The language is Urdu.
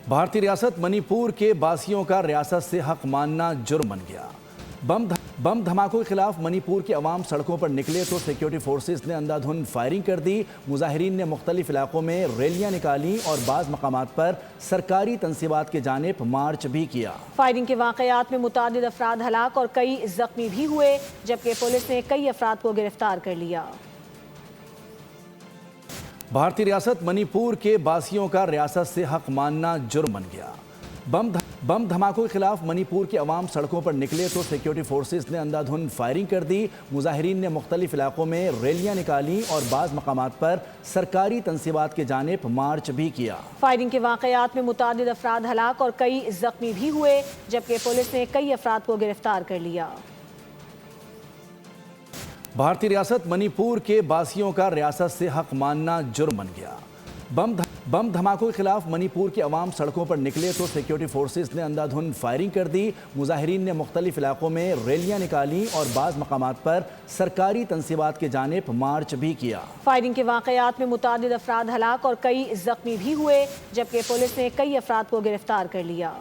بھارتی ریاست منی پور کے باسیوں کا ریاست سے حق ماننا جرم بن گیا۔ بم دھماکوں کے خلاف منی پور کے عوام سڑکوں پر نکلے تو سیکیورٹی فورسز نے اندھا دھند فائرنگ کر دی۔ مظاہرین نے مختلف علاقوں میں ریلیاں نکالیں اور بعض مقامات پر سرکاری تنصیبات کی جانب مارچ بھی کیا۔ فائرنگ کے واقعات میں متعدد افراد ہلاک اور کئی زخمی بھی ہوئے، جبکہ پولیس نے کئی افراد کو گرفتار کر لیا۔ بھارتی ریاست منی پور کے باسیوں کا ریاست سے حق ماننا جرم بن گیا۔ بم دھماکوں کے خلاف منی پور کے عوام سڑکوں پر نکلے تو سیکیورٹی فورسز نے اندھا دھند فائرنگ کر دی۔ مظاہرین نے مختلف علاقوں میں ریلیاں نکالیں اور بعض مقامات پر سرکاری تنصیبات کی جانب مارچ بھی کیا۔ فائرنگ کے واقعات میں متعدد افراد ہلاک اور کئی زخمی بھی ہوئے، جبکہ پولیس نے کئی افراد کو گرفتار کر لیا۔ بھارتی ریاست منی پور کے باسیوں کا ریاست سے حق ماننا جرم بن گیا۔ بم دھماکوں کے خلاف منی پور کے عوام سڑکوں پر نکلے تو سیکیورٹی فورسز نے اندھا دھند فائرنگ کر دی۔ مظاہرین نے مختلف علاقوں میں ریلیاں نکالیں اور بعض مقامات پر سرکاری تنصیبات کی جانب مارچ بھی کیا۔ فائرنگ کے واقعات میں متعدد افراد ہلاک اور کئی زخمی بھی ہوئے، جبکہ پولیس نے کئی افراد کو گرفتار کر لیا۔